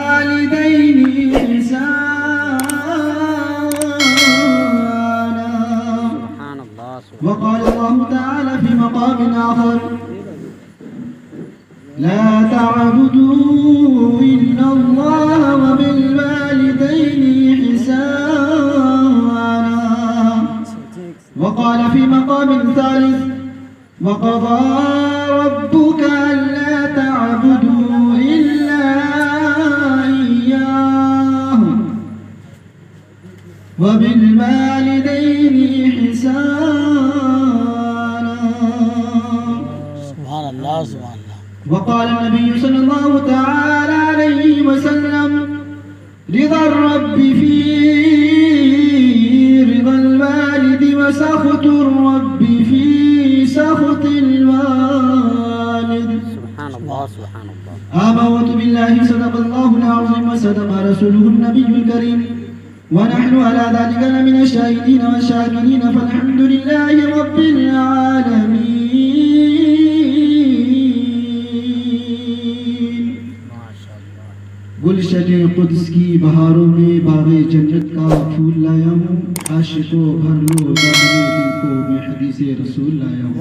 وبالوالدين إحسانا. وقال الله تعالى في مقام آخر: لا تعبدوا إلا الله وبالوالدين إحسانا. وقال في مقام ثالث: وقضى ربك ألا تعبدوا إلا إياه وبالوالدين إحسانا. سبحان الله سبحان الله. وقال النبي صلى الله تعالى عليه وسلم: رضا الرب في رضا الوالد وسخط الرب في سخط الوالد. سبحان الله سبحان الله. آمنت بالله صدق الله العظيم وصدق رسوله النبي الكريم ونحن على ذلك لمن الشاهدين والشاكرين فالحمد لله رب العالمين. گلشن قدس کی بہاروں میں باغ جنت کا پھول لایا ہوں. عاشقوں بھر لو دل کو میں حدیث رسول لایا ہوں.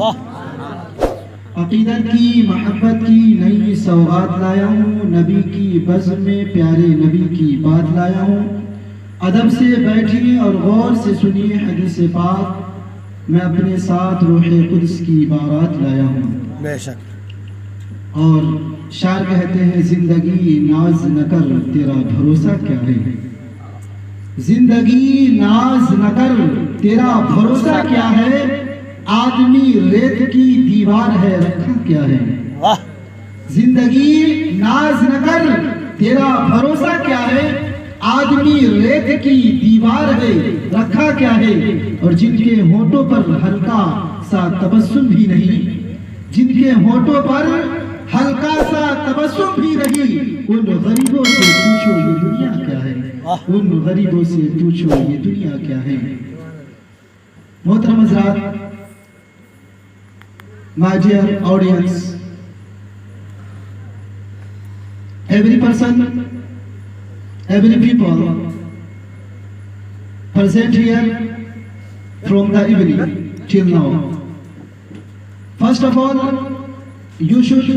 عقیدت کی محبت کی نئی سوغات لایا ہوں. نبی کی بزم میں پیارے نبی کی بات لایا ہوں. ادب سے بیٹھیے اور غور سے سنیے حدیث پاک. میں اپنے ساتھ روح قدس کی بارات لایا ہوں. بے شک. اور شاعر کہتے ہیں: زندگی ناز نہ کر تیرا بھروسہ کیا ہے. زندگی ناز نہ کر تیرا بھروسہ کیا ہے. آدمی ریت کی دیوار ہے رکھا کیا ہے. زندگی ناز نہ کر تیرا بھروسہ کیا ہے. آدمی ریت کی دیوار ہے رکھا کیا ہے. اور جن کے ہونٹوں پر ہلکا سا تبسم بھی نہیں، جن کے ہونٹوں پر ہلکا سا تبسم بھی نہیں، ان غریبوں سے پوچھو یہ دنیا کیا ہے. ان غریبوں سے پوچھو یہ دنیا کیا ہے. محترم حضرات، my dear audience, every person, every people present here from the evening till now. First of all, you should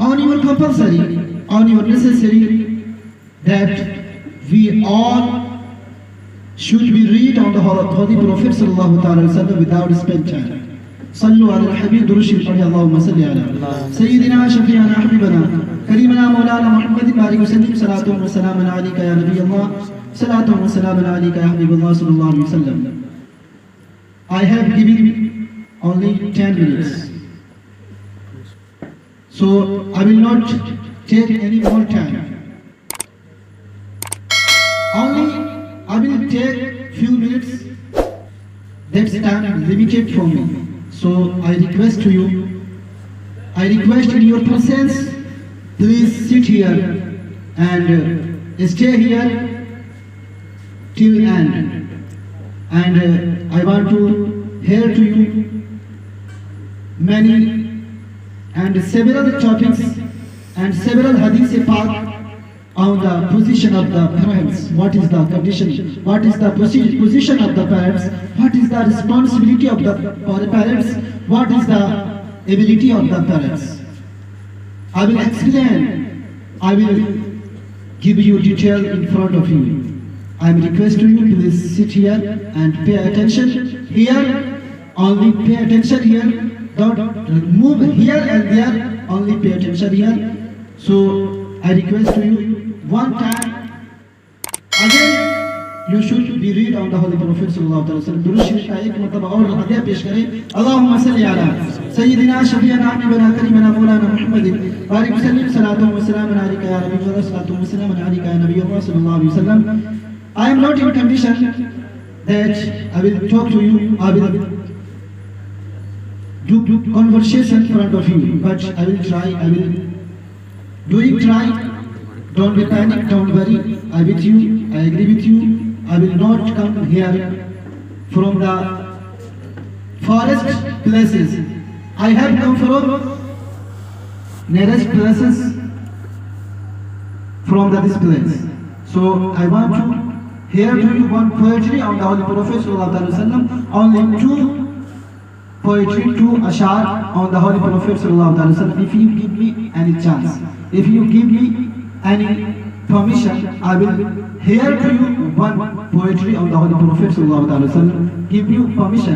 on your compulsory, on your necessary, that we all should be read on the Holy Prophet sallallahu ta'ala alaihi wasallam without spend time. صلوا على الحبيب درش الفرح اللهم صل على سيدنا شفيعنا حبيبنا كريمنا مولانا محمد بارك وسلم. صلاة وسلام عليك يا نبي الله، صلاة وسلام عليك يا حبيب الله صلى الله عليه وسلم. I have given only 10 minutes, so I will not take any more time. Only I will take few minutes. That's time limited for me. So I request to you, I request in your presence, please sit here and stay here till end. And I want to hear to you many and several topics and several hadith pak on the position of the parents. What is the condition? What is the position of the parents? What is the responsibility of the parents? What is the ability of the parents? I will explain. I will give you detail in front of you. I am requesting you, please sit here and pay attention here. Only pay attention here. Don't move here and there. Only pay attention here. So I request to you one time. Again, you should be read on the Holy Prophet sallallahu alaihi wasallam. درود شریف کا ایک مرتبہ اور ہدیہ پیش کریں. اللهم صل على سيدنا شفيعنا حبيبنا كريمنا مولانا محمد بارك وسلم. صلاة وسلام عليك يا نبي الله، صلاة وسلام عليك يا نبي الله صلى الله عليه وسلم. I am not in condition that I will talk to you. I will do conversation in front of you, but I will try. I will do it. Try. Don't be panic. Don't worry. I with you. I agree with you. I will not come here from the forest places. I have come from nearest places from this place. So I want to hear to you one poetry on the Holy Prophet sallallahu alaihi wasallam. Only two poetry, two ashar on the Holy Prophet sallallahu alaihi wasallam. If you give me any chance, if you give me any permission, I will hear to you one poetry on the Holy Prophet sallallahu alaihi wasallam. Give you permission.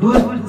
2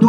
2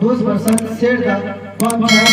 those persons said that one time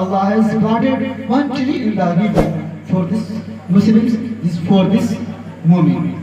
Allah has planted one tree in the heaven for this Muslims, this for this moment.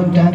one time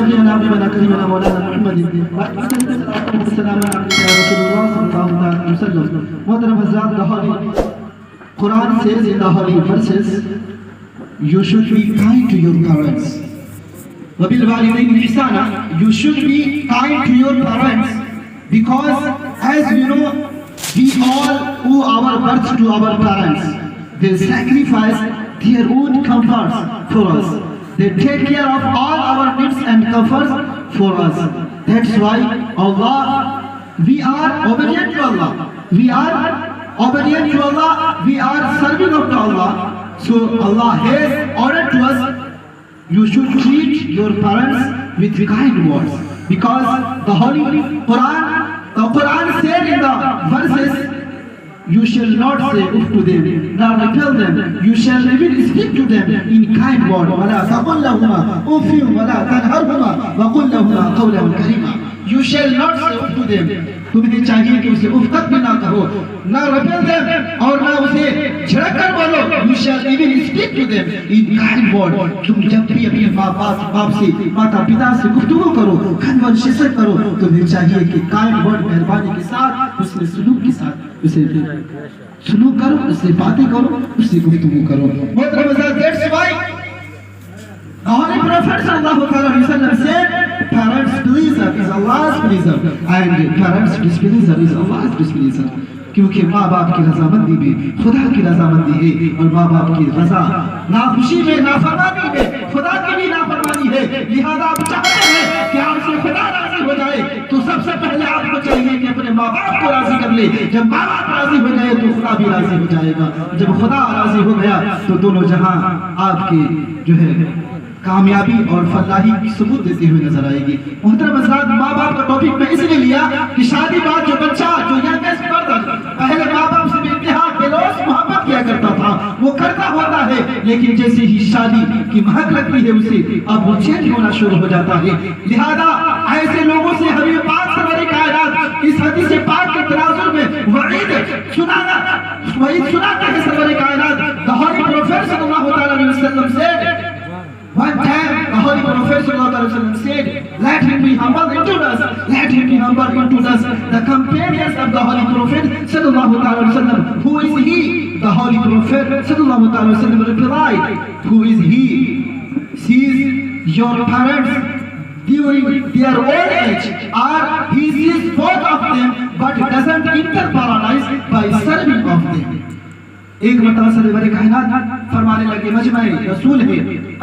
صل على مولانا كريمنا مولانا محمد والسلام عليك يا رسول الله صلى الله عليه وسلم. Muhterem Hazrat, the Holy Quran says in the holy verses, you should be kind to your parents. وَبِالْوَالِدَيْنِ إِحْسَانًا, you should be kind to your parents, because as you know, we all owe our birth to our parents. They sacrifice their own comforts for us. They take care of all our needs and comforts for us. That's why Allah, we are obedient to Allah. We are obedient to Allah. We are serving of Allah. So Allah has ordered to us, you should treat your parents with kind words. Because the Holy Quran said in the verses, you shall not say uff to them, nor repel them. You shall even speak to them in kind word. وَلَا تَقُلْ لَهُمَا أُفٍّ وَلَا تَنْهَرْهُمَا وَقُلْ لَهُمَا قَوْلًا كَرِيمًا. You shall not say uff to them. تمہیں چاہیے کہ اسے if تک بھی نہ کہو, نہ repel them, اور نہ اسے جھڑک کر بولو. You shall even speak to them in kind word. تم جب بھی اپنے باپ سے, ماتا پتا سے گفتگو کرو, خنوت شسر کرو, تمہیں چاہیے کہ kind word, مہربانی کے ساتھ, اس نے سلوک کے ساتھ اسے سلوک کرو, اس سے باتیں کرو, اس سے گفتگو کرو. محترم حضرات, that's why the Holy Prophet sallallahu alaihi wasallam said, parents pleaser is Allah's pleaser and parents displeaser is Allah's displeaser. کیونکہ ماں باپ کی رضامندی میں خدا کی رضامندی ہے, اور ماں باپ کی رضا ناخوشی میں, نافرمانی میں خدا کی بھی نافرمانی ہے. لہذا آپ چاہتے ہیں کہ آپ سے خدا راضی ہو جائے, تو سب سے پہلے آپ کو چاہیے کہ اپنے ماں باپ کو راضی کر لے. جب ماں باپ راضی ہو جائے تو خدا بھی راضی ہو جائے گا. جب خدا راضی ہو گیا تو دونوں جہاں آپ کے جو ہے کامیابی اور فلاحی کی ثبوت دیتے ہوئے نظر آئے گی. محترم حضرات, ماں باپ کا ٹاپک میں اس لیے لیا کہ شادی بعد جو بچہ, جو ینگسٹ پرسن پہلے ماں باپ سے بے انتہا بےلوث محبت کیا کرتا تھا, وہ کرتا ہوتا ہے, لیکن جیسے ہی شادی کی مہک لگتی ہے اسے, اب وہ چینج ہونا شروع ہو جاتا ہے. لہذا ایسے لوگوں سے حبیب پاک سرور کائنات اس حدیث پاک کے تناظر میں وعید سناتے ہیں سرور کائنات. The Holy Prophet sallallahu alaihi wasallam said, one time the Holy Prophet sallallahu alaihi wasallam said, let him be humble into us, let him be humble into us. The companions of the Holy Prophet sallallahu alaihi wasallam, who is he? The Holy Prophet sallallahu alaihi wasallam replied, who is he? Sees your parents during their old age, or he sees both of them but doesn't enter paradise by serving of them. ایک مرتبہ سرور کائنات فرمانے لگے, مجمع رسول ہے,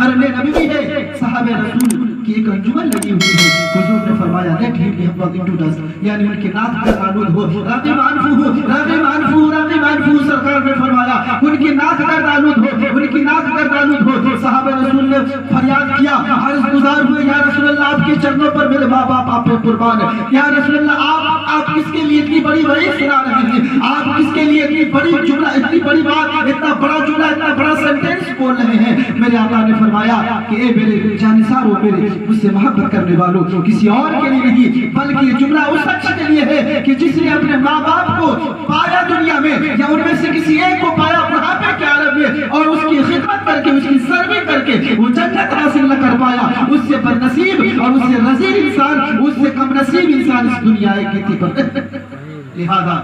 عرب نبی بھی ہے, صحابہ رسول کی ایک انجمن لگی ہوئی ہے. حضور نے فرمایا, let him be humble into us, یعنی ان کے ناک کا تعلق ہو, رقیب انفو, رقیب انفو, رقیب انفو. سرکار نے فرمایا ان کی ناک کا تعلق ہو, ان کی ناک کا تعلق ہو. صحابہ رسول نے فریاد کیا, عرض گزار ہوئے, یا رسول اللہ آپ کے چرنوں پر میرے ماں باپ آپ پہ قربان ہے. یا رسول اللہ آپ کس کے لیے اتنی بڑی وعید سنا رہے ہیں, آپ کس کے لیے اتنی بڑی جملہ, اتنی بڑی بات, اتنا بڑا جملہ, اتنا بڑا سینٹینس بول رہے ہیں. میرے آقا نے فرمایا کہ اے میرے جانثارو, میرے مجھ سے محبت کرنے والوں, کسی اور کے لیے نہیں, بلکہ یہ جملہ اس شخص کے لیے ہے کہ جس نے اپنے ماں باپ کو پایا دنیا میں, یا ان میں سے کسی ایک کو پایا بڑھاپے کے عالم میں, اور اس کی خدمت کر کے, اس کی سروے کر کے وہ جنت حاصل نہ کر پایا. اس سے بد نصیب اور اس سے رذیل انسان, اس سے کم نصیب انسان اس دنیا کی تھی پر. لہذا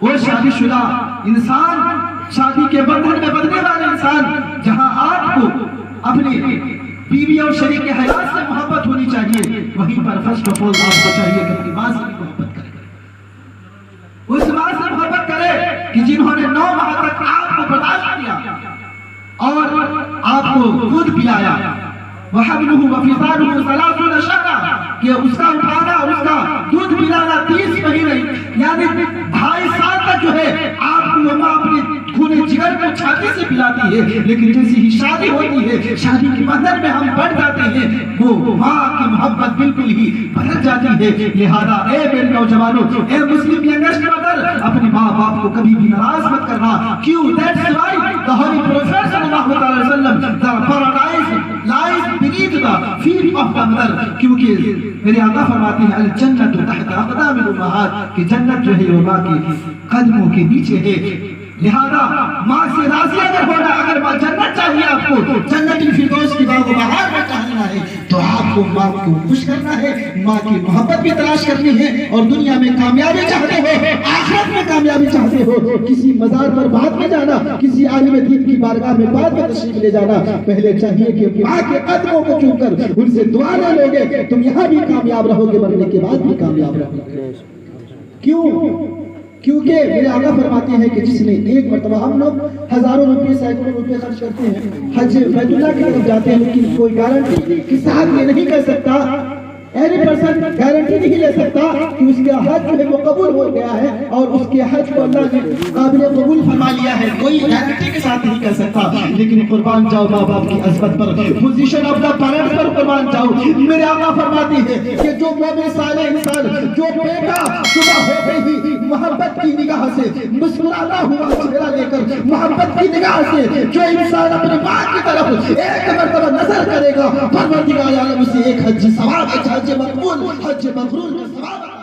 وہ شادی شدہ انسان, شادی کے بندھن میں بندھنے والے انسان, جہاں آپ کو اپنی بیوی اور شریک حیات سے محبت ہونی چاہیے, وہیں پر فرسٹ آف آل آپ کو چاہیے کہ اپنی ماں سے محبت کرے, اس ماں سے محبت کرے کہ جنہوں نے 9 ماہ تک آپ کو برداشت کیا اور آپ کو دودھ پلایا. وَحَمْلُهُ وَفِصَالُهُ 30 شَهْرًا, کہ اس کا اٹھانا اور اس کا دودھ پلانا 30 مہینے, یعنی 2.5 سال تک جو ہے آپ کو وہ ماں اپنے خون جگر کو چھاتی سے پلاتی ہے. لیکن جیسی ہی شادی ہوتی ہے, شادی کے بندھن میں ہم بڑھ جاتے ہیں, وہ ماں کی محبت بالکل ہی بدل جاتی ہے. لہذا اے میرے نوجوانوں, اے مسلم ینگسٹ برادر, اپنے ماں باپ کو کبھی بھی ناراض مت کرنا. کیوں؟ That's why the Holy Prophet sallallahu alaihi wasallam, the paradise lies beneath the feet of the mother. کیونکہ میرے آقا فرماتے ہیں الجنت تحت اقدام الامہات, کہ جنت جو ہے وہ ماں کے قدموں کے نیچے ہے. لہذا ماں سے راضی اگر ہونا، اگر ماں جنت چاہیے آپ کو، جنت الفردوس کی باغ و بہار میں ٹہلنا ہے، تو آپ کو ماں کو خوش کرنا ہے، ماں کی محبت بھی تلاش کرنی ہے، اور دنیا میں کامیابی چاہتے ہو، آخرت میں کامیابی چاہتے ہو، کسی مزار پر بعد میں جانا، کسی عالم دین کی بارگاہ میں بعد میں تشریف لے جانا، پہلے چاہیے کہ ماں کے قدموں کو چوم کر ان سے دعا لے لوگے، تم یہاں بھی کامیاب رہو گے، مرنے کے بعد بھی کامیاب رہو گے۔ کیوں؟ کیونکہ میرے آقا فرماتے ہیں کہ جس نے ایک مرتبہ، ہم لوگ ہزاروں روپے سینکڑوں روپے خرچ کرتے ہیں، حج بیت اللہ کی طرف جاتے ہیں، لیکن کوئی گارنٹی کسی حق یہ نہیں کر سکتا، ایوری پرسن گارنٹی نہیں لے سکتا کہ اس کا حج جو ہے وہ قبول ہو گیا ہے اور اس کے حج کو اللہ نے قابل قبول فرما لیا ہے، کوئی گارنٹی کے ساتھ نہیں کر سکتا، لیکن قربان جاؤ ماں باپ کی عظمت پر، پوزیشن آف دا پیرنٹس پر قربان جاؤ۔ میرے آقا فرماتے ہیں کہ جو مومن صالح انسان، جو بیٹا صبح ہوتے ہی محبت کی نگاہ سے مسکراتا ہوا چہرہ لے کر، محبت کی نگاہ سے جو انسان اپنی ماں کی طرف ایک مرتبہ نظر کرے گا، پروردگار عالم اسے ایک حج ثواب، ایک حج مقبول، حج مبرور کا ثواب